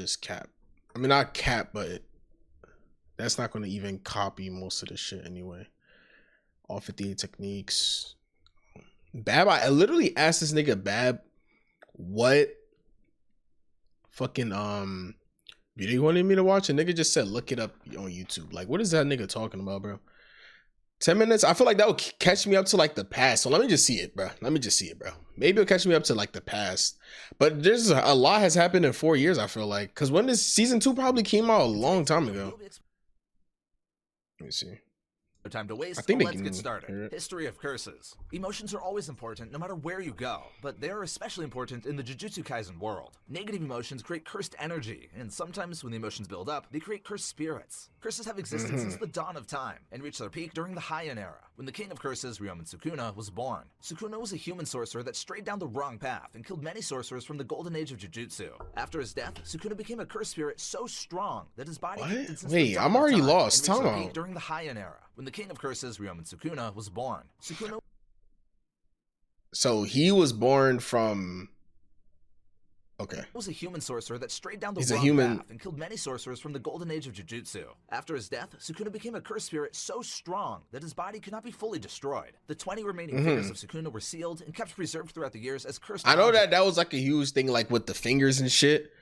Is cap. I mean, not cap, but that's not going to even copy most of the shit anyway. All 58 techniques. Bab, I literally asked this nigga Bab what fucking video you wanted me to watch, and nigga just said look it up on YouTube. Like, what is that nigga talking about, bro? 10 minutes? I feel like that would catch me up to like the past. So let me just see it, bro. Maybe it'll catch me up to like the past. But there's a lot has happened in 4 years, I feel like. Because when this season 2 probably came out a long time ago. Let me see. No time to waste. I think Let's get started. History of curses. Emotions are always important no matter where you go, but they are especially important in the Jujutsu Kaisen world. Negative emotions create cursed energy, and sometimes when the emotions build up, they create cursed spirits. Curses have existed since the dawn of time, and reached their peak during the Heian era, when the king of curses, Ryomen Sukuna, was born. Sukuna was a human sorcerer that strayed down the wrong path and killed many sorcerers from the golden age of Jujutsu. After his death, Sukuna became a cursed spirit so strong that his body Wait, I'm already lost. Tell me. During the Heian era, when the king of curses, Ryomen Sukuna, was born. Sukuna So he was born from... Okay. Was a human sorcerer that strayed down the wrong path and killed many sorcerers from the golden age of Jujutsu. After his death, Sukuna became a cursed spirit so strong that his body could not be fully destroyed. The 20 remaining fingers of Sukuna were sealed and kept preserved throughout the years as cursed. I know that was like a huge thing, like with the fingers and shit.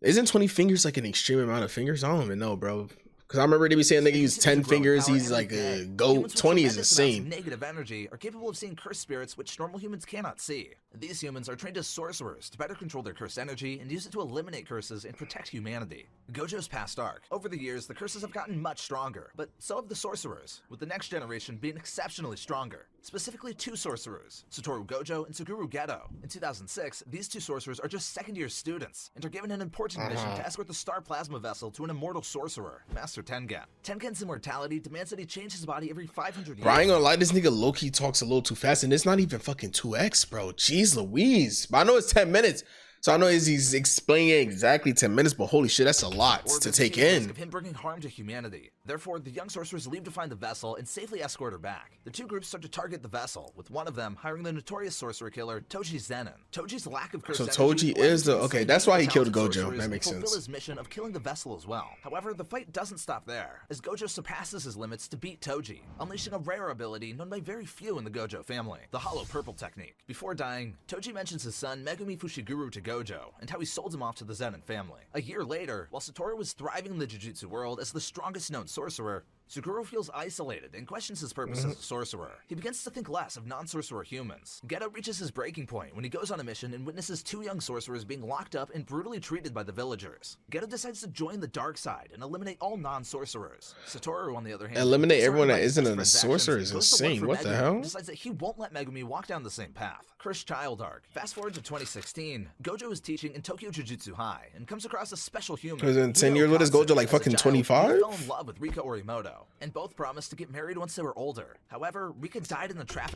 Isn't 20 fingers like an extreme amount of fingers? I don't even know, bro. Because I remember they be saying nigga use 10 fingers, he's like a goat. 20 is insane. Negative energy are capable of seeing cursed spirits which normal humans cannot see. These humans are trained as sorcerers to better control their cursed energy and use it to eliminate curses and protect humanity. Gojo's past arc. Over the years, the curses have gotten much stronger, but so have the sorcerers, with the next generation being exceptionally stronger. Specifically 2 sorcerers, Satoru Gojo and Suguru Geto. In 2006, these 2 sorcerers are just second-year students and are given an important mission to escort the Star Plasma Vessel to an immortal sorcerer, Master Tengen. Tengen's immortality demands that he change his body every 500 years. Bro, I ain't gonna lie, this nigga low-key talks a little too fast, and it's not even fucking 2x, bro. Jeez Louise. But I know it's 10 minutes. So I know he's explaining exactly 10 minutes, but holy shit, that's a lot to take in. Of him bringing harm to humanity. Therefore, the young sorcerers leave to find the vessel and safely escort her back. The 2 groups start to target the vessel, with one of them hiring the notorious sorcerer killer Toji Zenin. Toji's lack of cursed Toji is the okay. That's why he killed Gojo. That makes sense. Fulfill his mission of killing the vessel as well. However, the fight doesn't stop there, as Gojo surpasses his limits to beat Toji, unleashing a rare ability known by very few in the Gojo family, the Hollow Purple technique. Before dying, Toji mentions his son Megumi Fushiguro to Gojo and how he sold him off to the Zenin family. A year later, while Satoru was thriving in the Jujutsu world as the strongest known sorcerer, Suguru feels isolated and questions his purpose as a sorcerer. He begins to think less of non-sorcerer humans. Geto reaches his breaking point when he goes on a mission and witnesses 2 young sorcerers being locked up and brutally treated by the villagers. Geto decides to join the dark side and eliminate all non-sorcerers. Satoru, on the other hand, eliminate everyone that isn't a sorcerer is insane. What the hell? Decides that he won't let Megumi walk down the same path. Cursed Child arc. Fast forward to 2016, Gojo is teaching in Tokyo Jujutsu High and comes across a special human. Because in 10 years, what is Gojo, like fucking 25? He fell in love with Rika Orimoto, and both promised to get married once they were older. However, Rika died in the traffic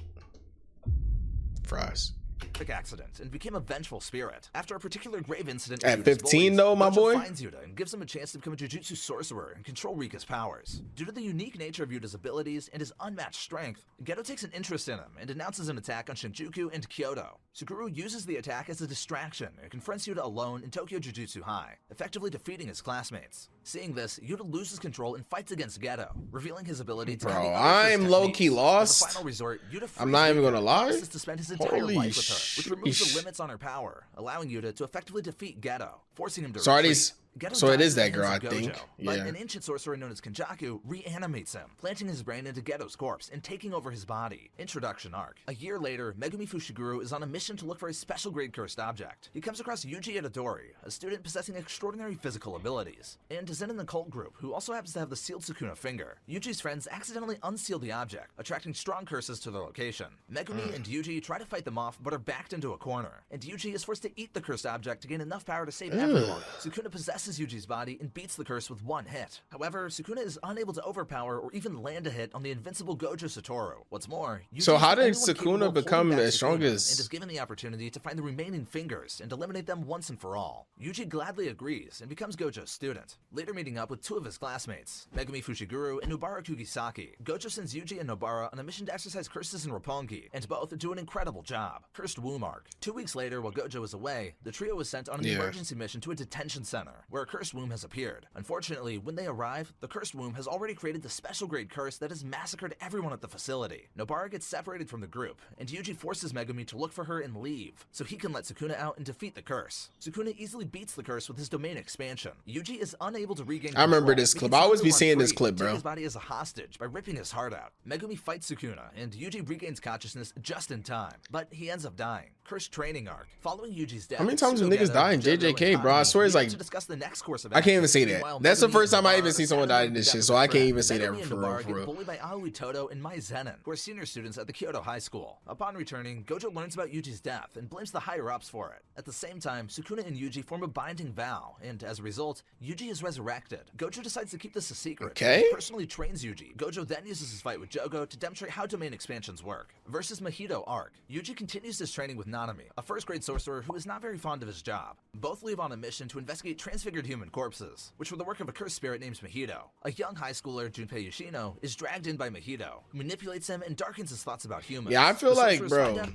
accident and became a vengeful spirit. After a particular grave incident at 15 though, my boy, finds Yuta and gives him a chance to become a Jujutsu sorcerer and control Rika's powers. Due to the unique nature of Yuta's abilities and his unmatched strength, Geto takes an interest in him and announces an attack on Shinjuku and Kyoto. Suguru uses the attack as a distraction and confronts Yuta alone in Tokyo Jujutsu High, effectively defeating his classmates. Seeing this, Yuta loses control and fights against Geto, revealing his ability to I'm low-key lost. As a final resort, Yuta I'm not even gonna lie. To spend his entire life with her, which removes the limits on her power, allowing Yuta to effectively defeat Geto, forcing him to retreat. So it is that girl, I think. But an ancient sorcerer known as Kenjaku reanimates him, planting his brain into Geto's corpse and taking over his body. Introduction arc. A year later, Megumi Fushiguro is on a mission to look for a special grade cursed object. He comes across Yuji Itadori, a student possessing extraordinary physical abilities, and is in the cult group, who also happens to have the sealed Sukuna finger. Yuji's friends accidentally unseal the object, attracting strong curses to their location. Megumi and Yuji try to fight them off, but are backed into a corner, and Yuji is forced to eat the cursed object to gain enough power to save everyone. Sukuna possesses Yuji's body and beats the curse with 1 hit. However, Sukuna is unable to overpower or even land a hit on the invincible Gojo Satoru. What's more, Yuji so how did Sukuna become as strong as... and is given the opportunity to find the remaining fingers and eliminate them once and for all. Yuji gladly agrees and becomes Gojo's student, later meeting up with 2 of his classmates, Megumi Fushiguro and Nobara Kugisaki. Gojo sends Yuji and Nobara on a mission to exercise curses in Roppongi, and both do an incredible job. Cursed Womb arc. 2 weeks later, while Gojo was away, the trio was sent on an emergency mission to a detention center, where a cursed womb has appeared. Unfortunately, when they arrive, the cursed womb has already created the special grade curse that has massacred everyone at the facility. Nobara gets separated from the group, and Yuji forces Megumi to look for her and leave, so he can let Sukuna out and defeat the curse. Sukuna easily beats the curse with his domain expansion. Yuji is unable to regain control. I remember this clip. I always be seeing this clip, Take bro. his body as a hostage by ripping his heart out. Megumi fights Sukuna, and Yuji regains consciousness just in time, but he ends up dying. Cursed training arc. Following Yuji's death, How many times do Tsunogeto, niggas die in Jojo, JJK, and bro? I Hanami swear it's meet like to discuss the next course of I can't even say action. that. Meanwhile, That's the Megumi first and time I Nobara even are seen someone sadly die in this death shit, of so a I can't friend. even say that Megumi and for real, Nobara for get real. bullied by Aoi Todo and Mai Zenin, who are senior students at the Kyoto High School. Upon returning, Gojo learns about Yuji's death and blames the higher-ups for it. At the same time, Sukuna and Yuji form a binding vow, and as a result, Yuji is resurrected. Gojo decides to keep this a secret. Okay. And personally trains Yuji. Gojo then uses his fight with Jogo to demonstrate how domain expansions work. Versus Mahito arc, Yuji continues his training with Nanami, a first-grade sorcerer who is not very fond of his job. Both leave on a mission to investigate transfigured human corpses, which were the work of a cursed spirit named Mahito. A young high schooler, Junpei Yoshino, is dragged in by Mahito, who manipulates him and darkens his thoughts about humans. Yeah, I feel The like, sorcerers find bro, out-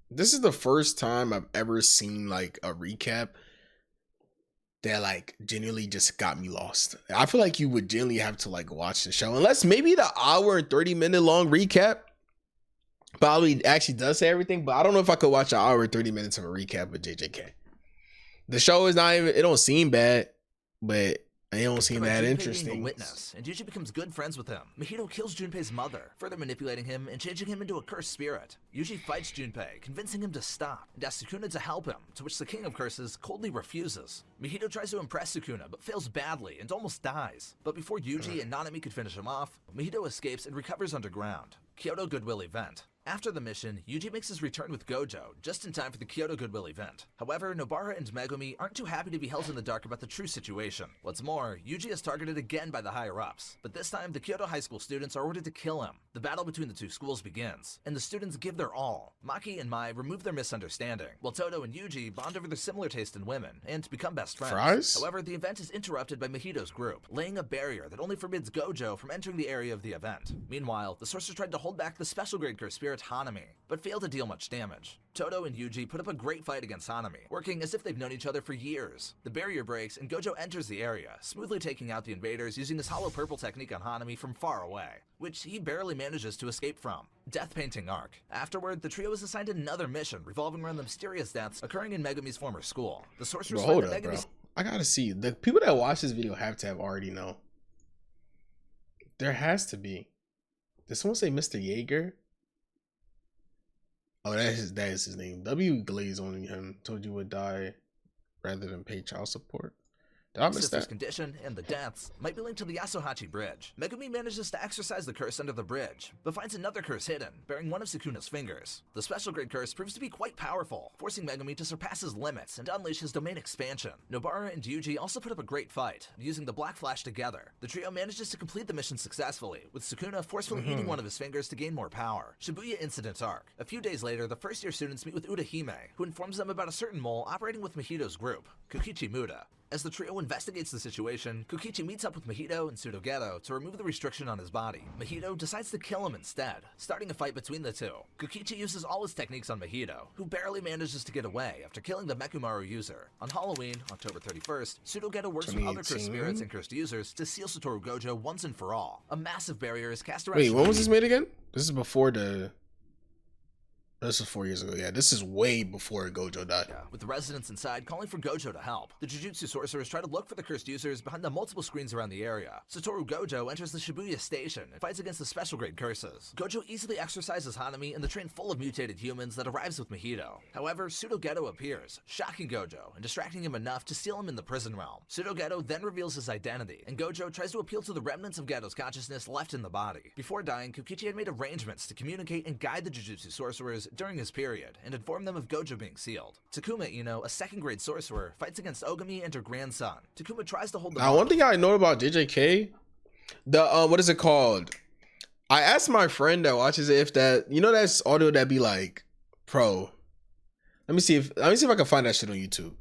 this is the first time I've ever seen like a recap that like genuinely just got me lost. I feel like you would genuinely have to like watch the show, unless maybe the hour and 30-minute long recap probably actually does say everything. But I don't know if I could watch an hour and 30 minutes of a recap with JJK. The show is not even, it don't seem bad, but it don't seem about that Junpei being interesting. a witness, and Yuji becomes good friends with him. Mahito kills Junpei's mother, further manipulating him and changing him into a cursed spirit. Yuji fights Junpei, convincing him to stop, and asks Sukuna to help him, to which the King of Curses coldly refuses. Mahito tries to impress Sukuna, but fails badly and almost dies. But before Yuji and Nanami could finish him off, Mahito escapes and recovers underground. Kyoto Goodwill event. After the mission, Yuji makes his return with Gojo, just in time for the Kyoto Goodwill event. However, Nobara and Megumi aren't too happy to be held in the dark about the true situation. What's more, Yuji is targeted again by the higher-ups, but this time the Kyoto High School students are ordered to kill him. The battle between the two schools begins, and the students give their all. Maki and Mai remove their misunderstanding, while Todo and Yuji bond over their similar taste in women, and become best friends. Fries? However, the event is interrupted by Mahito's group, laying a barrier that only forbids Gojo from entering the area of the event. Meanwhile, the sorcerer tried to hold back the special grade curse spirit Hanami, but failed to deal much damage. Todo and Yuji put up a great fight against Hanami, working as if they've known each other for years. The barrier breaks and Gojo enters the area, smoothly taking out the invaders using his hollow purple technique on Hanami from far away, which he barely manages to escape from. Death Painting arc. Afterward, the trio is assigned another mission revolving around the mysterious deaths occurring in Megumi's former school. The sorcerers Bro, hold find up, that bro. Megumi's I gotta see. The people that watch this video have to have already know. There has to be. Did someone say Mr. Yeager? Oh, that is his name. W glaze on him. Told you would die rather than pay child support. Did I miss sister's that? condition and the deaths might be linked to the Yasuhachi Bridge. Megumi manages to exorcise the curse under the bridge, but finds another curse hidden, bearing one of Sukuna's fingers. The special grade curse proves to be quite powerful, forcing Megumi to surpass his limits and unleash his domain expansion. Nobara and Yuji also put up a great fight, using the Black Flash together. The trio manages to complete the mission successfully, with Sukuna forcefully eating one of his fingers to gain more power. Shibuya Incident arc. A few days later, the first-year students meet with Udahime, who informs them about a certain mole operating with Mahito's group, Kokichi Muda. As the trio investigates the situation, Kokichi meets up with Mahito and Tsunogeto to remove the restriction on his body. Mahito decides to kill him instead, starting a fight between the two. Kokichi uses all his techniques on Mahito, who barely manages to get away after killing the Mekumaru user. On Halloween, October 31st, Tsunogeto works with other cursed 2018? spirits and cursed users to seal Satoru Gojo once and for all. A massive barrier is cast around Wait, when was Shibuya. this made again? This is before the. This was 4 years ago. Yeah, this is way before Gojo died. With the residents inside calling for Gojo to help. The Jujutsu sorcerers try to look for the cursed users behind the multiple screens around the area. Satoru Gojo enters the Shibuya station and fights against the special grade curses. Gojo easily exorcises Hanami and the train full of mutated humans that arrives with Mahito. However, Pseudo-Geto appears, shocking Gojo and distracting him enough to seal him in the prison realm. Pseudo-Geto then reveals his identity, and Gojo tries to appeal to the remnants of Geto's consciousness left in the body. Before dying, Kokichi had made arrangements to communicate and guide the Jujutsu sorcerers during his period, and inform them of Gojo being sealed. Takuma Ino, a second-grade sorcerer, fights against Ogami and her grandson. Takuma tries to hold the Now, one thing I know about JJK, the what is it called? I asked my friend that watches it if that, you know, that's audio that be like pro. Let me see if I can find that shit on YouTube.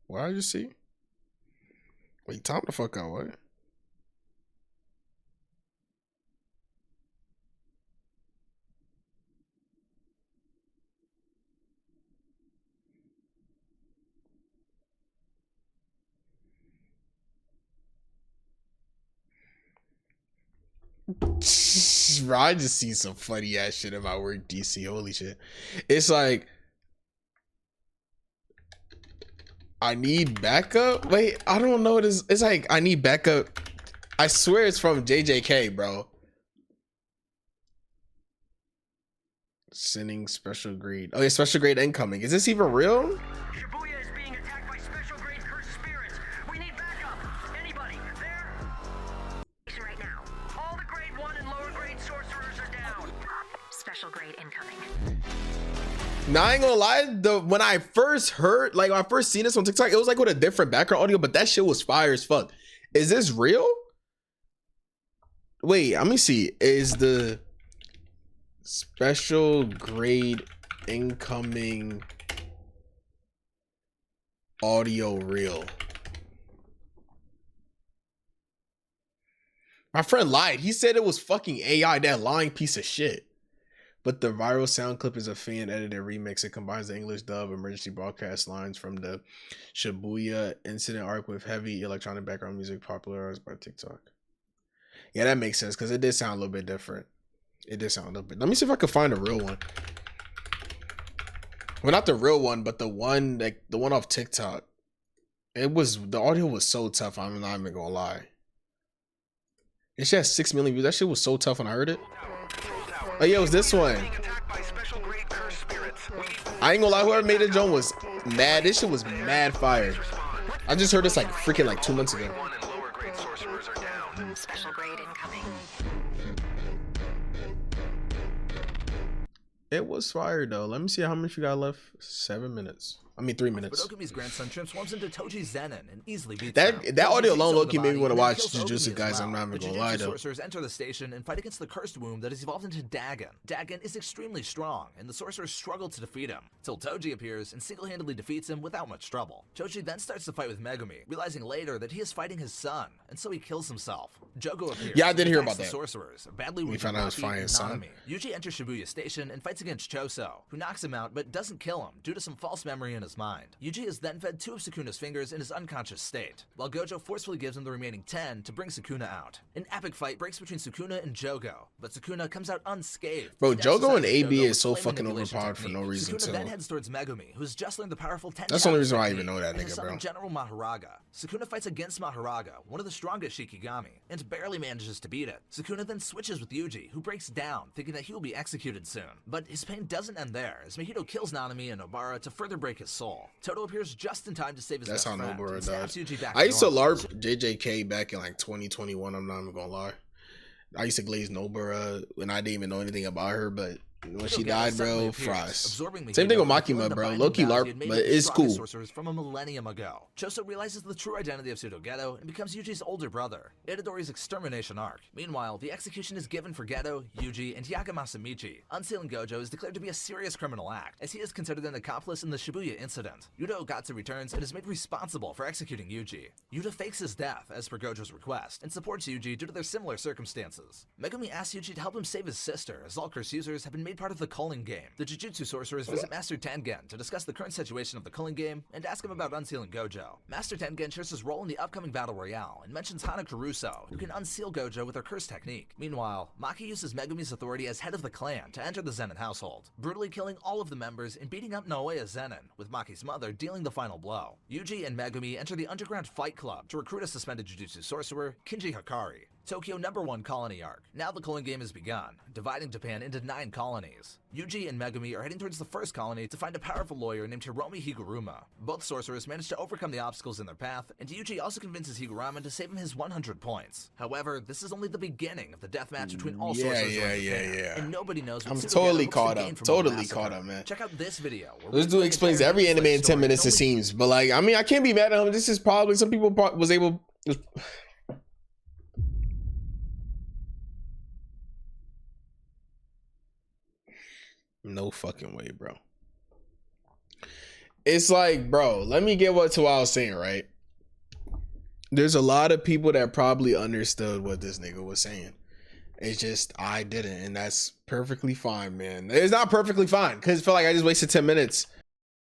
What did you see? Wait, time the fuck out, what? Bro, I just see some funny ass shit in my work, DC. Holy shit. It's like, I need backup. Wait, I don't know what it is. It's like, I need backup. I swear it's from JJK, bro. Sending special grade. Oh yeah, special grade incoming. Is this even real? Shibuya is being attacked by special grade cursed spirits. We need backup. Anybody there? Right now, all the grade 1 and lower grade sorcerers are down. Special grade incoming. Now I ain't gonna lie, when I first heard, like when I first seen this on TikTok, it was like with a different background audio, but that shit was fire as fuck. Is this real? Wait, let me see. Is the special grade incoming audio real? My friend lied. He said it was fucking AI, that lying piece of shit. But the viral sound clip is a fan edited remix. It combines the English dub emergency broadcast lines from the Shibuya incident arc with heavy electronic background music popularized by TikTok. Yeah, that makes sense because it did sound a little bit different. It did sound a little bit. Let me see if I can find a real one. Well, not the real one, but the one like the one off TikTok. It was, the audio was so tough. I'm not even gonna lie. It shit has 6 million views. That shit was so tough when I heard it. Oh yeah, it was this one. I ain't gonna lie, whoever made it, Joan, was mad. This shit was mad fire. I just heard this like freaking like 2 months ago. Special grade incoming. It was fire though. Let me see how much you got left. 7 minutes. I mean 3 minutes. But Okumi's grandson transforms into Toji Zenin and easily beats That him. audio alone, He low-key, takes made me over want to the watch body and Jujutsu kills Ogumi as Kaisen. I'm well. not even The gonna lie Jujutsu though. sorcerers enter the station and fight against the cursed womb that has evolved into Dagon. Dagon is extremely strong, and the sorcerers struggle to defeat him, till Toji appears and single-handedly defeats him without much trouble. Toji then starts to fight with Megumi, realizing later that he is fighting his son, and so he kills himself. Jogo appears. Yeah, I did hear attacks about the that. sorcerers, badly We wounding found out he was Maki fighting and his son. Nanami. Yuji enters Shibuya Station and fights against Choso, who knocks him out but doesn't kill him due to some false memory in his mind. Yuji is then fed 2 of Sukuna's fingers in his unconscious state, while Gojo forcefully gives him the remaining 10 to bring Sukuna out. An epic fight breaks between Sukuna and Jogo, but Sukuna comes out unscathed. Bro, He dashes Jogo out and at AB Jogo is with so flame fucking manipulation overpowered for no technique. reason, Sukuna too. then heads towards Megumi, who's just learned the powerful 10 That's the only reason why I technique even know that and has nigga, bro. summoned General Maharaga. Sukuna fights against Maharaga, one of the strongest Shikigami, and barely manages to beat it. Sukuna then switches with Yuji, who breaks down, thinking that he will be executed soon. But his pain doesn't end there, as Mahito kills Nanami and Obara to further break his soul. Toto appears just in time to save his That's best how friend, Nobara and stabs died. Yuji back I used to normal. LARP JJK back in like 2021. I'm not even gonna lie. I used to glaze Nobara when I didn't even know anything about her, but when she died, bro, fries. Same thing with Makima, bro. Low-key LARP, but it's cool. Sorcerers from a millennium ago. Choso realizes the true identity of Pseudo Geto and becomes Yuji's older brother. Itadori's extermination arc. Meanwhile, the execution is given for Geto, Yuji, and Yaga Masamichi. Unsealing Gojo is declared to be a serious criminal act, as he is considered an accomplice in the Shibuya incident. Yuta Ogatsu returns and is made responsible for executing Yuji. Yuta fakes his death, as per Gojo's request, and supports Yuji due to their similar circumstances. Megumi asks Yuji to help him save his sister, as all curse users have been made part of the culling game. The Jujutsu sorcerers visit Master Tengen to discuss the current situation of the culling game and ask him about unsealing Gojo. Master Tengen shares his role in the upcoming battle royale and mentions Hana Caruso, who can unseal Gojo with her curse technique. Meanwhile, Maki uses Megumi's authority as head of the clan to enter the Zenin household, brutally killing all of the members and beating up Naoya Zenin, with Maki's mother dealing the final blow. Yuji and Megumi enter the underground fight club to recruit a suspended Jujutsu sorcerer, Kinji Hikari. Tokyo #1 colony arc. Now the culling game has begun, dividing Japan into 9 colonies. Yuji and Megumi are heading towards the first colony to find a powerful lawyer named Hiromi Higuruma. Both sorcerers manage to overcome the obstacles in their path, and Yuji also convinces Higuruma to save him his 100 points. However, this is only the beginning of the deathmatch between all sorcerers in Japan, and nobody knows what I'm Tsuruga totally hopes to caught gain up. from Totally the massacre. caught up, man. Check out this video. where This we dude explain explains the every entire anime in 10 story. minutes, it It's only seems. But like, I mean, I can't be mad at him. This is probably, some people was able. No fucking way, bro. It's like, bro, let me get to what I was saying, right? There's a lot of people that probably understood what this nigga was saying. It's just, I didn't, and that's perfectly fine, man. It's not perfectly fine, because I feel like I just wasted 10 minutes